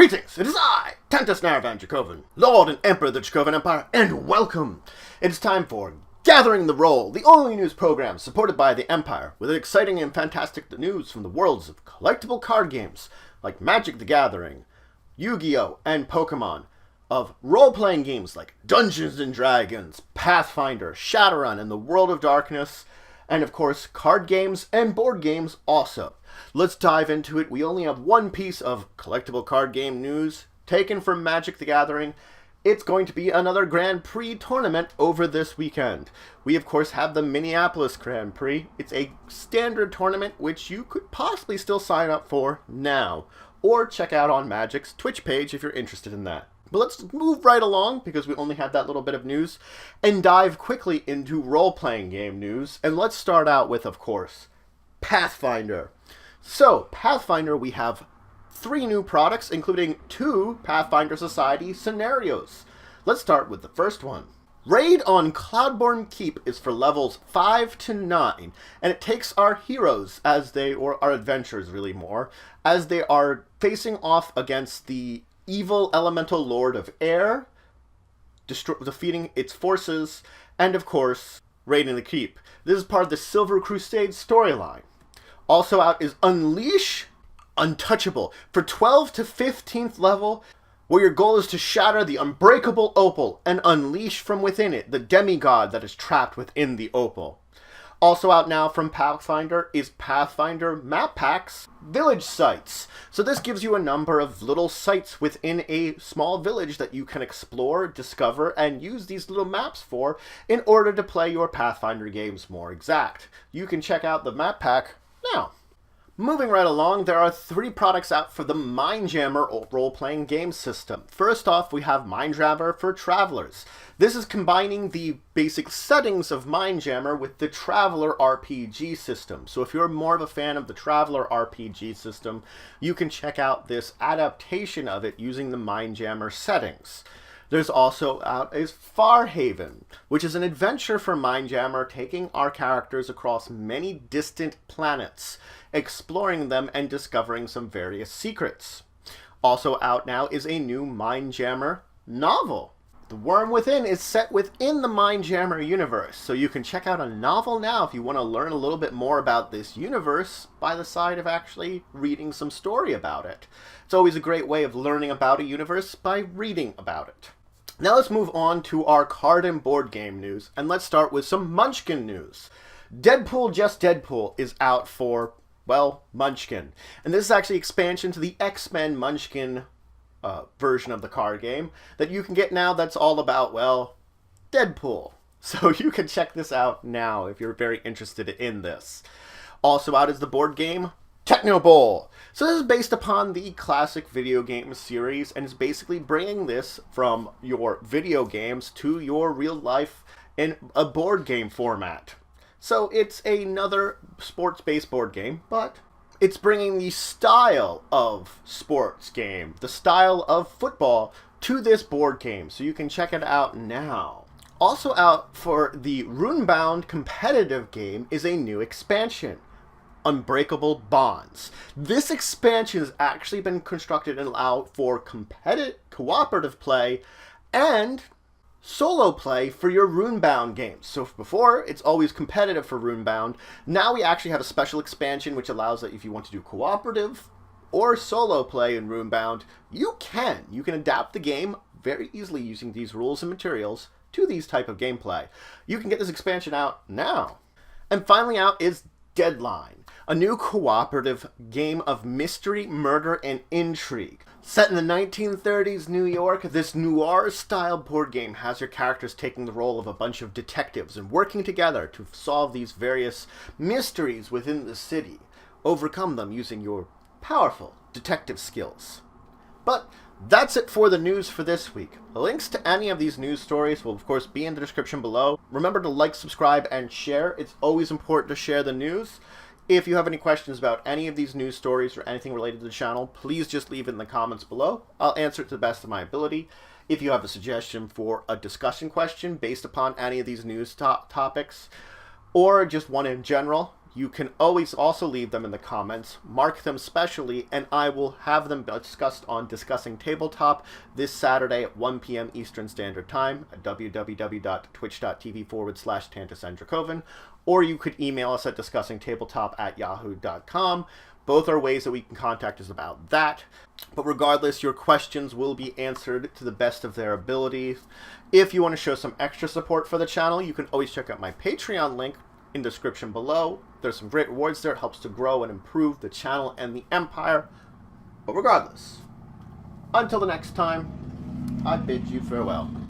Greetings, it is I, Tantus Naravan Dracovin, Lord and Emperor of the Dracovin Empire, and welcome! It is time for Gathering the Roll, the only news program supported by the Empire, with exciting and fantastic news from the worlds of collectible card games, like Magic the Gathering, Yu-Gi-Oh! And Pokemon, of role-playing games like Dungeons & Dragons, Pathfinder, Shadowrun, and the World of Darkness, and of course, card games and board games also. Let's dive into it. We only have one piece of collectible card game news taken from Magic the Gathering. It's going to be another Grand Prix tournament over this weekend. We, of course, have the Minneapolis Grand Prix. It's a standard tournament which you could possibly still sign up for now, or check out on Magic's Twitch page if you're interested in that. But let's move right along, because we only had that little bit of news, and dive quickly into role-playing game news. And let's start out with, of course, Pathfinder. So, Pathfinder, we have 3 new products, including 2 Pathfinder Society scenarios. Let's start with the first one. Raid on Cloudborn Keep is for levels 5 to 9, and it takes our heroes as they, or our adventurers really more, as they are facing off against the evil elemental lord of air, defeating its forces, and of course, raiding the keep. This is part of the Silver Crusade storyline. Also out is Unleash Untouchable for 12th to 15th level, where your goal is to shatter the unbreakable opal and unleash from within it the demigod that is trapped within the opal. Also out now from Pathfinder is Pathfinder Map Packs Village Sites. So this gives you a number of little sites within a small village that you can explore, discover, and use these little maps for in order to play your Pathfinder games more exact. You can check out the map pack now. Moving right along, there are 3 products out for the Mindjammer role-playing game system. First off, we have Mindjammer for Travelers. This is combining the basic settings of Mindjammer with the Traveler RPG system. So if you're more of a fan of the Traveler RPG system, you can check out this adaptation of it using the Mindjammer settings. There's also out is Farhaven, which is an adventure for Mindjammer, taking our characters across many distant planets, exploring them and discovering some various secrets. Also out now is a new Mindjammer novel. The Worm Within is set within the Mindjammer universe, so you can check out a novel now if you want to learn a little bit more about this universe by the side of actually reading some story about it. It's always a great way of learning about a universe by reading about it. Now let's move on to our card and board game news, and let's start with some Munchkin news. Deadpool Just Deadpool is out for, well, Munchkin. And this is actually expansion to the X-Men Munchkin version of the card game that you can get now that's all about, well, Deadpool. So you can check this out now if you're very interested in this. Also out is the board game Techno Bowl. So this is based upon the classic video game series and is basically bringing this from your video games to your real life in a board game format. So it's another sports-based board game, but it's bringing the style of sports game, the style of football, to this board game. So you can check it out now. Also out for the Runebound competitive game is a new expansion, Unbreakable Bonds. This expansion has actually been constructed and allowed for cooperative play and solo play for your Runebound games. So before, it's always competitive for Runebound. Now we actually have a special expansion which allows that if you want to do cooperative or solo play in Runebound, you can. You can adapt the game very easily using these rules and materials to these type of gameplay. You can get this expansion out now. And finally out is Deadline, a new cooperative game of mystery, murder, and intrigue. Set in the 1930s New York, this noir-style board game has your characters taking the role of a bunch of detectives and working together to solve these various mysteries within the city, overcome them using your powerful detective skills. But that's it for the news for this week. Links to any of these news stories will of course be in the description below. Remember to like, subscribe, and share. It's always important to share the news. If you have any questions about any of these news stories or anything related to the channel, please just leave it in the comments below. I'll answer it to the best of my ability. If you have a suggestion for a discussion question based upon any of these news topics, or just one in general, You can always also leave them in the comments, mark them specially, and I will have them discussed on Discussing Tabletop this Saturday at 1 p.m. Eastern Standard Time at www.twitch.tv/TantusandDracovin, or you could email us at discussingtabletop@yahoo.com. Both are ways that we can contact us about that. But regardless, your questions will be answered to the best of their abilities. If you want to show some extra support for the channel, you can always check out my Patreon link in the description below. There's some great rewards there. It helps to grow and improve the channel and the empire. But regardless, until the next time, I bid you farewell.